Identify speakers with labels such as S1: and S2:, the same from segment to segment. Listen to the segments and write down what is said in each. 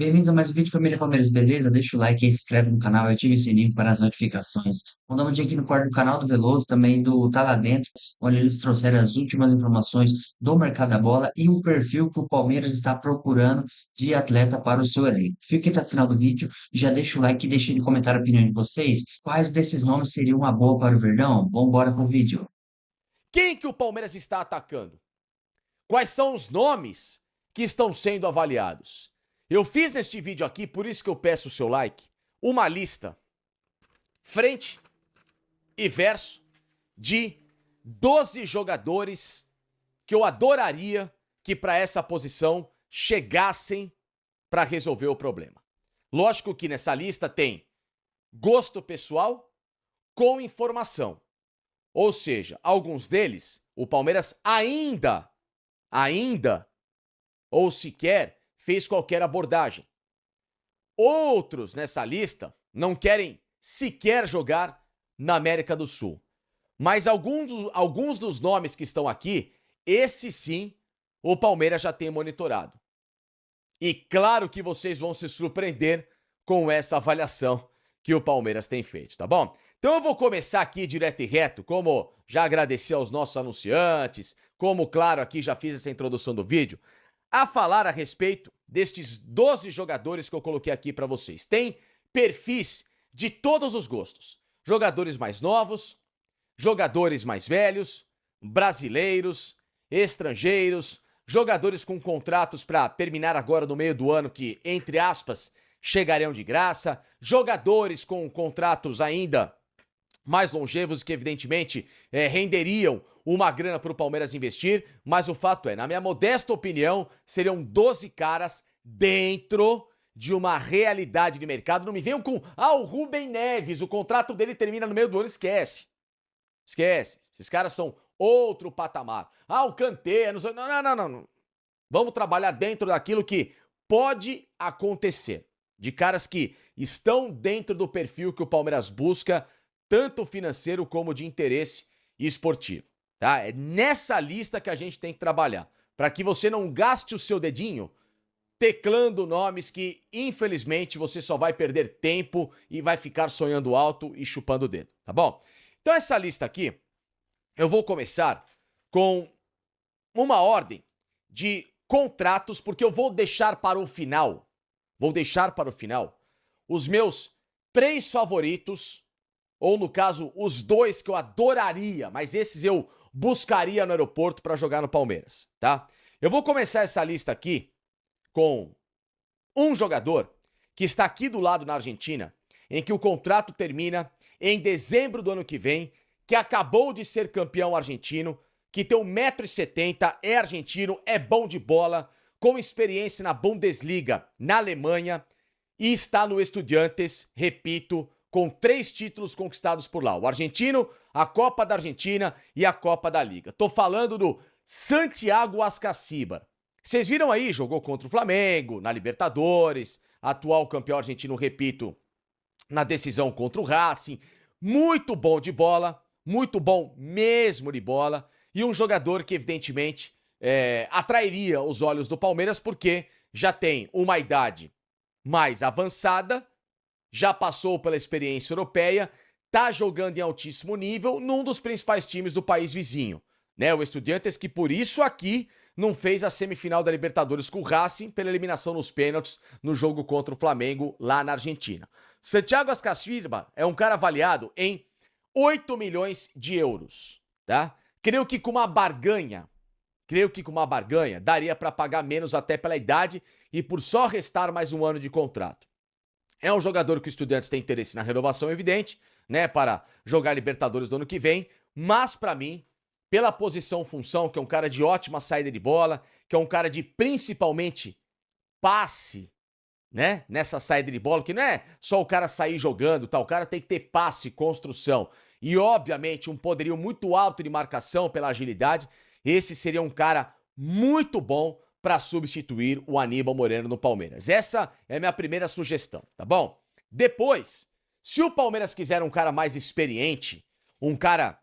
S1: Bem-vindos a mais um vídeo, família Palmeiras, beleza? Deixa o like aí, se inscreve no canal e ativa o sininho para as notificações. Vamos dar uma dica aqui no quarto do canal do Veloso, também do Tá Lá Dentro, onde eles trouxeram as últimas informações do mercado da bola e o perfil que o Palmeiras está procurando de atleta para o seu elenco. Fique até o final do vídeo, já deixa o like e deixa no comentário a opinião de vocês. Quais desses nomes seriam uma boa para o Verdão? Vambora pro vídeo.
S2: Quem que o Palmeiras está atacando? Quais são os nomes que estão sendo avaliados? Eu fiz neste vídeo aqui, por isso que eu peço o seu like, uma lista frente e verso de 12 jogadores que eu adoraria que para essa posição chegassem para resolver o problema. Lógico que nessa lista tem gosto pessoal com informação. Ou seja, alguns deles, o Palmeiras ainda, ou sequer fez qualquer abordagem. Outros nessa lista não querem sequer jogar na América do Sul. Mas alguns dos nomes que estão aqui, esse sim, o Palmeiras já tem monitorado. E claro que vocês vão se surpreender com essa avaliação que o Palmeiras tem feito, tá bom? Então eu vou começar aqui direto e reto, como já agradeci aos nossos anunciantes, como claro aqui já fiz essa introdução do vídeo, a falar a respeito destes 12 jogadores que eu coloquei aqui para vocês. Tem perfis de todos os gostos. Jogadores mais novos, jogadores mais velhos, brasileiros, estrangeiros, jogadores com contratos para terminar agora no meio do ano que, entre aspas, chegariam de graça, jogadores com contratos ainda mais longevos que evidentemente renderiam uma grana para o Palmeiras investir, mas o fato é, na minha modesta opinião, seriam 12 caras dentro de uma realidade de mercado. Não me venham com, o Rubem Neves, o contrato dele termina no meio do ano, esquece. Esquece, esses caras são outro patamar. O Kanté, não. Vamos trabalhar dentro daquilo que pode acontecer. De caras que estão dentro do perfil que o Palmeiras busca, tanto financeiro como de interesse esportivo, tá? É nessa lista que a gente tem que trabalhar, para que você não gaste o seu dedinho teclando nomes que, infelizmente, você só vai perder tempo e vai ficar sonhando alto e chupando o dedo, tá bom? Então essa lista aqui, eu vou começar com uma ordem de contratos, porque eu vou deixar para o final, os meus 3 favoritos, ou no caso, os 2 que eu adoraria, mas esses eu buscaria no aeroporto para jogar no Palmeiras, tá? Eu vou começar essa lista aqui com um jogador que está aqui do lado na Argentina, em que o contrato termina em dezembro do ano que vem, que acabou de ser campeão argentino, que tem 1,70 m, é argentino, é bom de bola, com experiência na Bundesliga na Alemanha e está no Estudiantes, repito, com 3 títulos conquistados por lá. O argentino, a Copa da Argentina e a Copa da Liga. Tô falando do Santiago Ascacíbar. Vocês viram aí, jogou contra o Flamengo, na Libertadores, atual campeão argentino, repito, na decisão contra o Racing. Muito bom de bola, muito bom mesmo de bola. E um jogador que, evidentemente, atrairia os olhos do Palmeiras, porque já tem uma idade mais avançada, já passou pela experiência europeia, tá jogando em altíssimo nível num dos principais times do país vizinho, né? O Estudiantes, que por isso aqui não fez a semifinal da Libertadores com o Racing pela eliminação nos pênaltis no jogo contra o Flamengo lá na Argentina. Santiago Ascacíbar é um cara avaliado em 8 milhões de euros, tá? Creio que com uma barganha daria para pagar menos até pela idade e por só restar mais um ano de contrato. É um jogador que o Estudiantes tem interesse na renovação, evidente, né, para jogar Libertadores do ano que vem, mas para mim, pela posição-função, que é um cara de ótima saída de bola, que é um cara de principalmente passe, né, nessa saída de bola, que não é só o cara sair jogando, tá? O cara tem que ter passe, construção e, obviamente, um poderio muito alto de marcação pela agilidade. Esse seria um cara muito bom para substituir o Aníbal Moreno no Palmeiras. Essa é a minha primeira sugestão, tá bom? Depois, se o Palmeiras quiser um cara mais experiente, um cara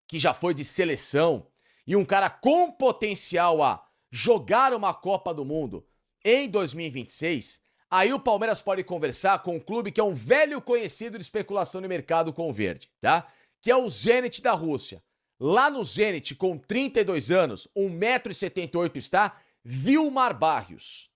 S2: que já foi de seleção e um cara com potencial a jogar uma Copa do Mundo em 2026, Aí o Palmeiras pode conversar com um clube que é um velho conhecido de especulação de mercado com o verde, tá? Que é o Zenit da Rússia. Lá no Zenit, com 32 anos, 1,78 m está Vilmar Barrios,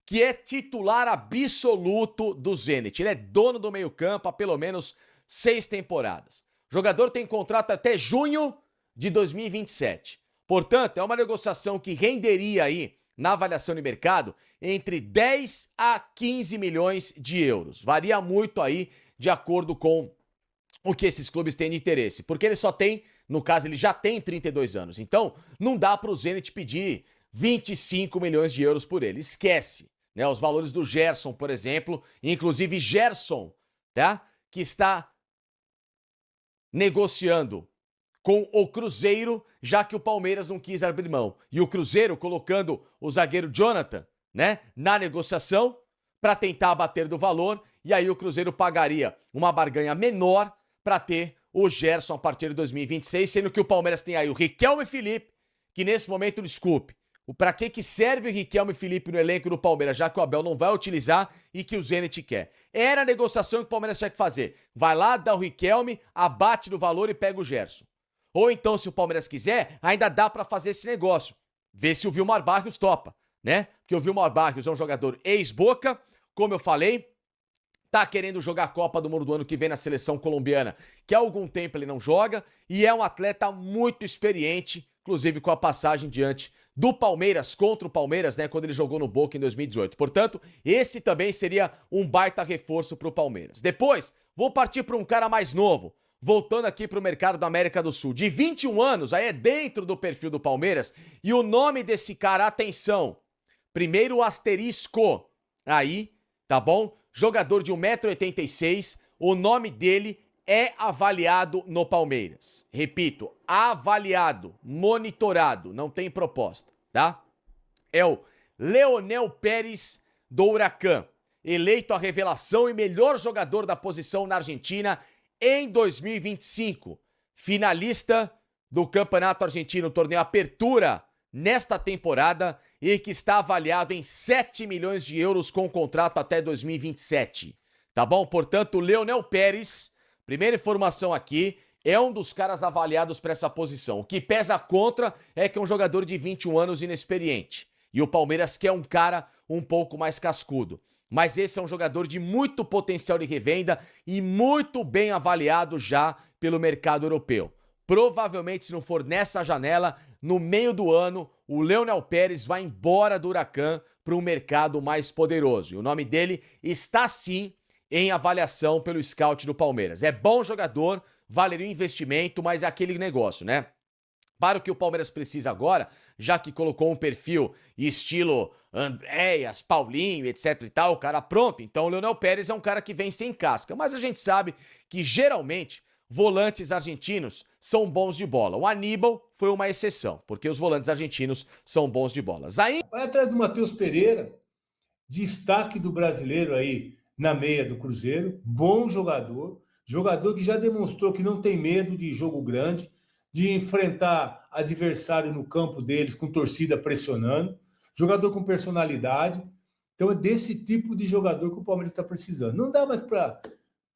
S2: que é titular absoluto do Zenit. Ele é dono do meio-campo há pelo menos 6 temporadas. O jogador tem contrato até junho de 2027. Portanto, é uma negociação que renderia aí, na avaliação de mercado, entre 10 a 15 milhões de euros. Varia muito aí de acordo com o que esses clubes têm de interesse. Porque ele só tem, no caso, ele já tem 32 anos. Então, não dá para o Zenit pedir 25 milhões de euros por ele. Esquece, né? Os valores do Gerson, por exemplo, inclusive Gerson, tá? Que está negociando com o Cruzeiro, já que o Palmeiras não quis abrir mão. E o Cruzeiro colocando o zagueiro Jonathan, né, na negociação para tentar abater do valor, e aí o Cruzeiro pagaria uma barganha menor para ter o Gerson a partir de 2026, sendo que o Palmeiras tem aí o Riquelme e Felipe, que nesse momento, desculpe, para que serve o Riquelme e Felipe no elenco do Palmeiras, já que o Abel não vai utilizar e que o Zenit quer. Era a negociação que o Palmeiras tinha que fazer. Vai lá, dá o Riquelme, abate do valor e pega o Gerson. Ou então, se o Palmeiras quiser, ainda dá pra fazer esse negócio. Ver se o Vilmar Barrios topa, né? Porque o Vilmar Barrios é um jogador ex-Boca, como eu falei, tá querendo jogar a Copa do Mundo do ano que vem na seleção colombiana, que há algum tempo ele não joga, e é um atleta muito experiente, inclusive com a passagem diante do Palmeiras, contra o Palmeiras, né, quando ele jogou no Boca em 2018. Portanto, esse também seria um baita reforço pro Palmeiras. Depois, vou partir para um cara mais novo, voltando aqui para o mercado da América do Sul, de 21 anos, aí é dentro do perfil do Palmeiras, e o nome desse cara, atenção, primeiro asterisco, aí, tá bom? Jogador de 1,86 m, o nome dele é avaliado no Palmeiras. Repito, avaliado, monitorado, não tem proposta, tá? É o Leonel Pérez do Huracan, eleito a revelação e melhor jogador da posição na Argentina em 2025, finalista do Campeonato Argentino, torneio Apertura, nesta temporada, e que está avaliado em 7 milhões de euros com contrato até 2027. Tá bom? Portanto, o Leonel Pérez, primeira informação aqui, é um dos caras avaliados para essa posição. O que pesa contra é que é um jogador de 21 anos inexperiente. E o Palmeiras quer um cara um pouco mais cascudo. Mas esse é um jogador de muito potencial de revenda e muito bem avaliado já pelo mercado europeu. Provavelmente, se não for nessa janela, no meio do ano, o Leonel Pérez vai embora do Huracan para um mercado mais poderoso. E o nome dele está sim em avaliação pelo scout do Palmeiras. É bom jogador, valeria um investimento, mas é aquele negócio, né? Para o que o Palmeiras precisa agora, já que colocou um perfil estilo Andréas, Paulinho, etc e tal, o cara pronto. Então o Leonel Pérez é um cara que vem sem casca. Mas a gente sabe que geralmente volantes argentinos são bons de bola. O Aníbal foi uma exceção, porque os volantes argentinos são bons de bola.
S3: Vai atrás do Matheus Pereira, destaque do brasileiro aí na meia do Cruzeiro, bom jogador, jogador que já demonstrou que não tem medo de jogo grande, de enfrentar adversário no campo deles com torcida pressionando, jogador com personalidade. Então é desse tipo de jogador que o Palmeiras está precisando. Não dá mais para...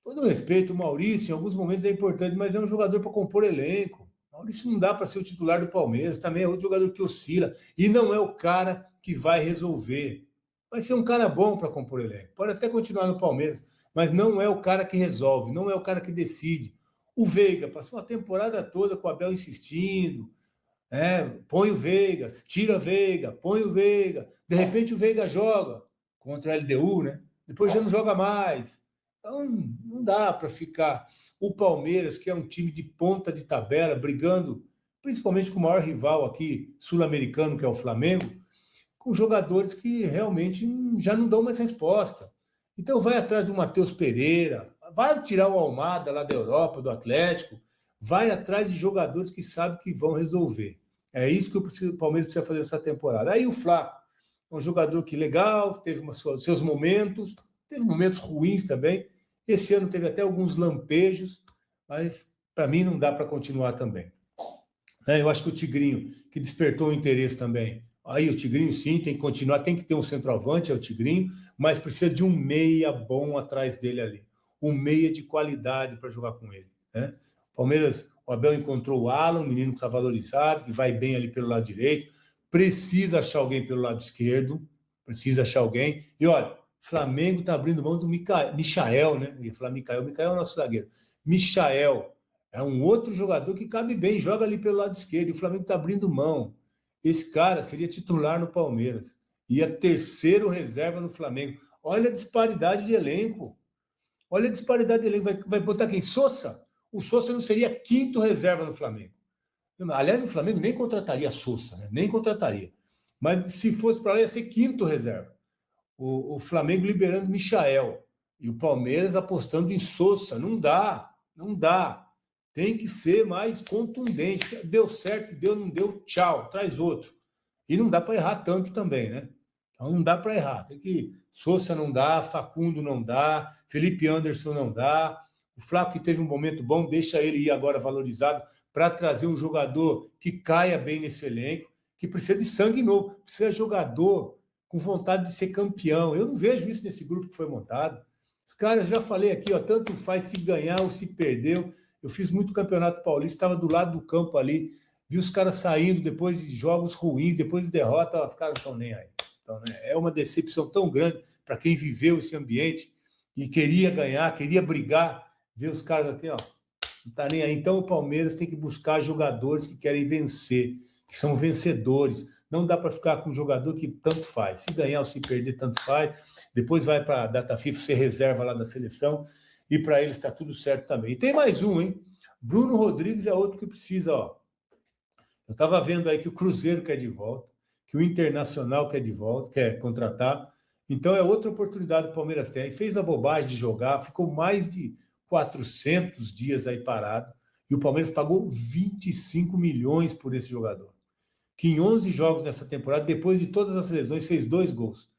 S3: Todo respeito, o Maurício, em alguns momentos é importante, mas é um jogador para compor elenco. O Maurício não dá para ser o titular do Palmeiras, também é outro jogador que oscila, e não é o cara que vai resolver. Vai ser um cara bom para compor elenco, pode até continuar no Palmeiras, mas não é o cara que resolve, não é o cara que decide. O Veiga passou a temporada toda com o Abel insistindo, põe o Veiga, tira o Veiga, põe o Veiga, de repente o Veiga joga contra a LDU, né? Depois já não joga mais. Então, não dá para ficar o Palmeiras, que é um time de ponta de tabela, brigando, principalmente com o maior rival aqui, sul-americano, que é o Flamengo, com jogadores que realmente já não dão mais resposta. Então, vai atrás do Matheus Pereira, vai tirar o Almada lá da Europa, do Atlético, vai atrás de jogadores que sabem que vão resolver. É isso que o Palmeiras precisa fazer essa temporada. Aí o Flaco, um jogador que legal, teve seus momentos, teve momentos ruins também. Esse ano teve até alguns lampejos, mas para mim não dá para continuar também. Eu acho que o Tigrinho, que despertou o interesse também, Aí o Tigrinho, sim, tem que continuar, tem que ter um centroavante, é o Tigrinho, mas precisa de um meia bom atrás dele ali. Um meia de qualidade para jogar com ele. Né? Palmeiras, o Abel encontrou o Alan, um menino que está valorizado, que vai bem ali pelo lado direito, precisa achar alguém pelo lado esquerdo, precisa achar alguém. E olha, Flamengo está abrindo mão do Michael, né? Eu ia falar Michael é o nosso zagueiro. Michael é um outro jogador que cabe bem, joga ali pelo lado esquerdo, e o Flamengo está abrindo mão. Esse cara seria titular no Palmeiras. Ia terceiro reserva no Flamengo. Olha a disparidade de elenco. Olha a disparidade de elenco. Vai botar quem? Sousa? O Sousa não seria quinto reserva no Flamengo. Aliás, o Flamengo nem contrataria Sousa, né? Nem contrataria. Mas se fosse para lá, ia ser quinto reserva. O Flamengo liberando Michael. E o Palmeiras apostando em Sousa. Não dá. Não dá. Tem que ser mais contundente. Deu certo, deu, não deu, tchau, traz outro. E não dá para errar tanto também, né? Então não dá para errar. Tem que. Sousa não dá, Facundo não dá, Felipe Anderson não dá. O Flaco, que teve um momento bom, deixa ele ir agora valorizado para trazer um jogador que caia bem nesse elenco, que precisa de sangue novo, precisa de jogador com vontade de ser campeão. Eu não vejo isso nesse grupo que foi montado. Os caras, já falei aqui, ó, tanto faz se ganhar ou se perdeu. Eu fiz muito campeonato paulista, estava do lado do campo ali, vi os caras saindo depois de jogos ruins, depois de derrota, os caras não estão nem aí. Então, né, é uma decepção tão grande para quem viveu esse ambiente e queria ganhar, queria brigar, ver os caras assim, ó, não está nem aí. Então, o Palmeiras tem que buscar jogadores que querem vencer, que são vencedores. Não dá para ficar com um jogador que tanto faz. Se ganhar ou se perder, tanto faz. Depois vai para a data FIFA, ser reserva lá da seleção. E para eles está tudo certo também. E tem mais um, hein? Bruno Rodrigues é outro que precisa, ó. Eu estava vendo aí que o Cruzeiro quer de volta, que o Internacional quer de volta, quer contratar. Então é outra oportunidade que o Palmeiras tem. Fez a bobagem de jogar, ficou mais de 400 dias aí parado. E o Palmeiras pagou 25 milhões por esse jogador. Que em 11 jogos nessa temporada, depois de todas as lesões, fez 2 gols.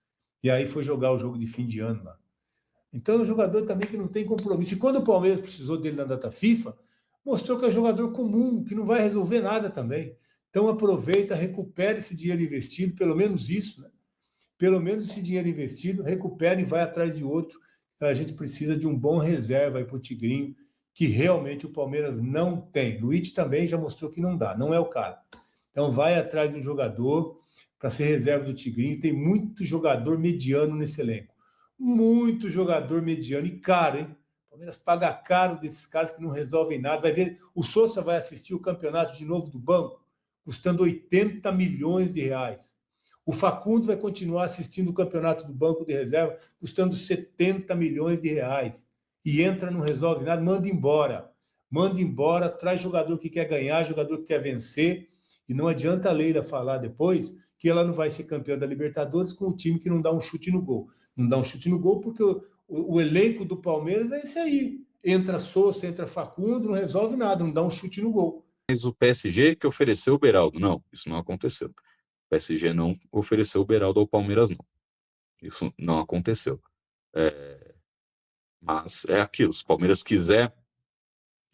S3: E aí foi jogar o jogo de fim de ano lá. Então é um jogador também que não tem compromisso. E quando o Palmeiras precisou dele na data FIFA, mostrou que é um jogador comum, que não vai resolver nada também. Então aproveita, recupera esse dinheiro investido, pelo menos isso, né? Pelo menos esse dinheiro investido, recupera e vai atrás de outro. A gente precisa de um bom reserva aí para o Tigrinho, que realmente o Palmeiras não tem. Luiz também já mostrou que não dá, não é o cara. Então vai atrás de um jogador para ser reserva do Tigrinho. Tem muito jogador mediano nesse elenco. Muito jogador mediano e caro, hein? O Palmeiras paga caro desses caras que não resolvem nada. Vai ver, o Sousa vai assistir o campeonato de novo do banco, custando 80 milhões de reais. O Facundo vai continuar assistindo o campeonato do banco de reserva, custando 70 milhões de reais. E entra, não resolve nada, manda embora. Manda embora, traz jogador que quer ganhar, jogador que quer vencer. E não adianta a Leila falar depois que ela não vai ser campeã da Libertadores com o time que não dá um chute no gol. Não dá um chute no gol porque o elenco do Palmeiras é esse aí. Entra Sousa, entra Facundo, não resolve nada, não dá um chute no gol.
S4: Mas o PSG que ofereceu o Beraldo. Não, isso não aconteceu. O PSG não ofereceu o Beraldo ao Palmeiras, não. Isso não aconteceu. Mas é aquilo, se o Palmeiras quiser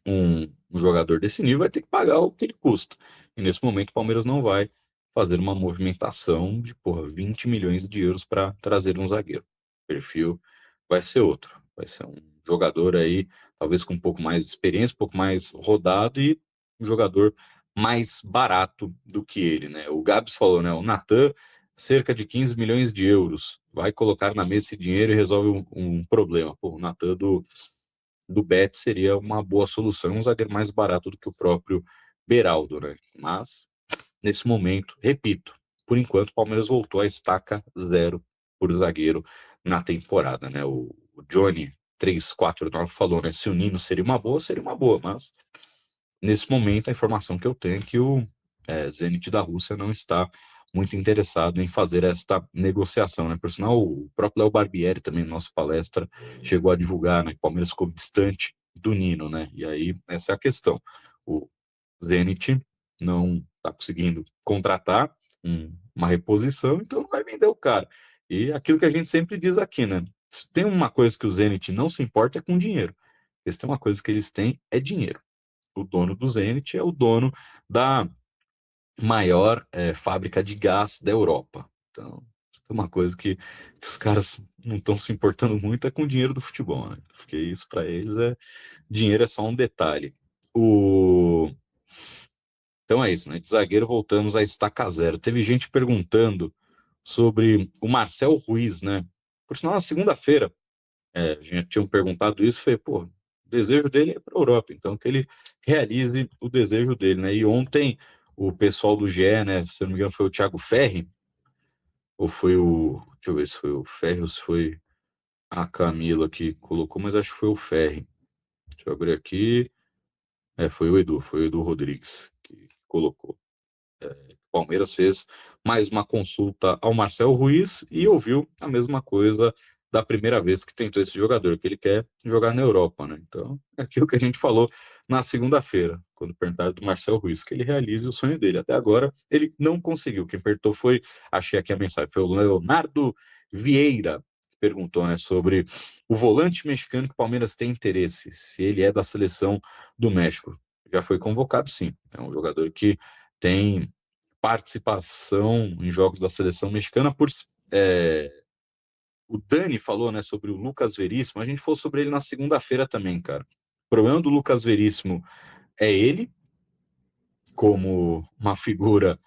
S4: um jogador desse nível, vai ter que pagar o que ele custa. E nesse momento o Palmeiras não vai fazer uma movimentação de 20 milhões de euros para trazer um zagueiro. O perfil vai ser outro. Vai ser um jogador aí, talvez com um pouco mais de experiência, um pouco mais rodado e um jogador mais barato do que ele, né? O Gabs falou, né? O Natan, cerca de 15 milhões de euros. Vai colocar na mesa esse dinheiro e resolve um problema. Pô, o Natan do Bet seria uma boa solução, um zagueiro mais barato do que o próprio Beraldo, né? Mas, nesse momento, repito, por enquanto o Palmeiras voltou a estaca 0 por zagueiro na temporada, né? O Johnny 349 falou, né? Se o Nino seria uma boa, mas nesse momento a informação que eu tenho é que o Zenit da Rússia não está muito interessado em fazer esta negociação, né? Por sinal, o próprio Léo Barbieri também, na nossa palestra, chegou a divulgar, né, que o Palmeiras ficou distante do Nino, né? E aí, essa é a questão. O Zenit não está conseguindo contratar uma reposição, então não vai vender o cara. E aquilo que a gente sempre diz aqui, né? Se tem uma coisa que o Zenit não se importa é com dinheiro. Se tem uma coisa que eles têm é dinheiro. O dono do Zenit é o dono da maior fábrica de gás da Europa. Então, isso é uma coisa que os caras não estão se importando muito é com o dinheiro do futebol, né? Porque isso para eles dinheiro é só um detalhe. Então é isso, né? De zagueiro voltamos a estaca zero. Teve gente perguntando sobre o Marcel Ruiz, né? Por sinal, na segunda-feira, a gente tinha perguntado isso, foi, pô, o desejo dele é para a Europa, então que ele realize o desejo dele, né? E ontem o pessoal do GE, né? Se eu não me engano, foi o Thiago Ferri, ou foi o. Deixa eu ver se foi o Ferri ou se foi a Camila que colocou, mas acho que foi o Ferri. Deixa eu abrir aqui. Foi o Edu Rodrigues que colocou. O Palmeiras fez mais uma consulta ao Marcel Ruiz e ouviu a mesma coisa da primeira vez que tentou esse jogador, que ele quer jogar na Europa, né? Então, é aquilo que a gente falou na segunda-feira, quando perguntaram do Marcel Ruiz, que ele realize o sonho dele. Até agora, ele não conseguiu. Quem perguntou foi, achei aqui a mensagem, foi o Leonardo Vieira, que perguntou, né, sobre o volante mexicano que o Palmeiras tem interesse, se ele é da seleção do México. Já foi convocado, sim. É um jogador que tem participação em jogos da seleção mexicana. O Dani falou, né, sobre o Lucas Veríssimo, a gente falou sobre ele na segunda-feira também, cara. O problema do Lucas Veríssimo é ele, como uma figura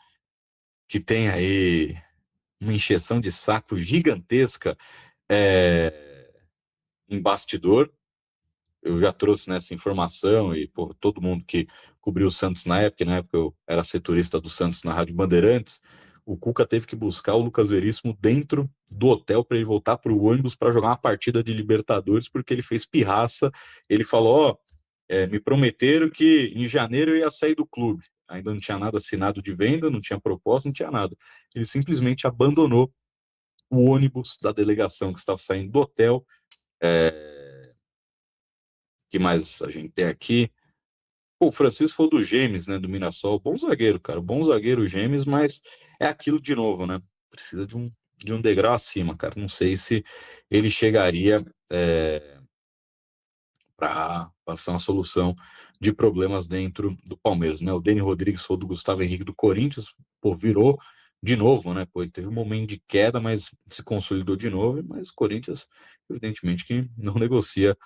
S4: que tem aí uma encheção de saco gigantesca em bastidor. Eu já trouxe nessa informação e por todo mundo que cobriu o Santos na época eu era setorista do Santos na Rádio Bandeirantes, o Cuca teve que buscar o Lucas Veríssimo dentro do hotel para ele voltar para o ônibus para jogar uma partida de Libertadores, porque ele fez pirraça. Ele falou: me prometeram que em janeiro eu ia sair do clube. Ainda não tinha nada assinado de venda, não tinha proposta, não tinha nada. Ele simplesmente abandonou o ônibus da delegação que estava saindo do hotel. Que mais a gente tem aqui? Pô, o Francisco falou do Gêmeos, né, do Mirassol. Bom zagueiro, cara. Bom zagueiro, Gêmeos, mas é aquilo de novo, né? Precisa de um degrau acima, cara. Não sei se ele chegaria para ser uma solução de problemas dentro do Palmeiras, né? O Deni Rodrigues falou do Gustavo Henrique do Corinthians, pô, virou de novo, né? Pô, ele teve um momento de queda, mas se consolidou de novo, mas o Corinthians, evidentemente, que não negocia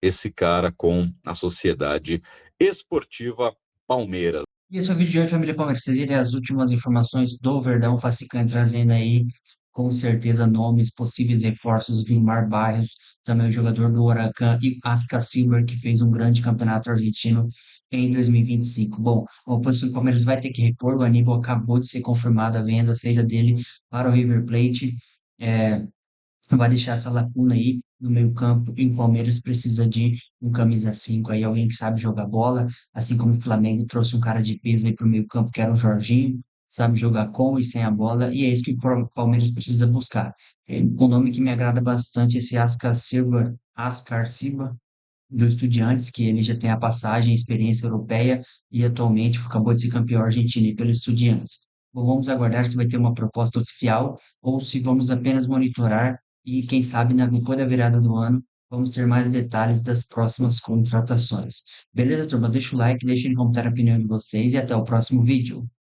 S4: esse cara com a Sociedade Esportiva Palmeiras.
S1: E esse é o vídeo de hoje, família Palmeiras. Vocês viram as últimas informações do Verdão Facicante trazendo aí, com certeza, nomes, possíveis reforços, Vilmar Barros, também o jogador do Huracan, e Asca Silver, que fez um grande campeonato argentino em 2025. Bom, a oposição do Palmeiras vai ter que repor, o Aníbal acabou de ser confirmada a venda, a saída dele para o River Plate. É, vai deixar essa lacuna aí no meio-campo. E o Palmeiras precisa de um camisa 5 aí, alguém que sabe jogar bola, assim como o Flamengo trouxe um cara de peso aí pro meio-campo, que era o Jorginho, sabe jogar com e sem a bola, e é isso que o Palmeiras precisa buscar. Um nome que me agrada bastante é esse Ascar Silva, do Estudiantes, que ele já tem a passagem, a experiência europeia e atualmente acabou de ser campeão argentino aí pelo Estudiantes. Bom, vamos aguardar se vai ter uma proposta oficial ou se vamos apenas monitorar e, quem sabe, depois da virada do ano, vamos ter mais detalhes das próximas contratações. Beleza, turma? Deixa o like, deixa no comentário a opinião de vocês e até o próximo vídeo.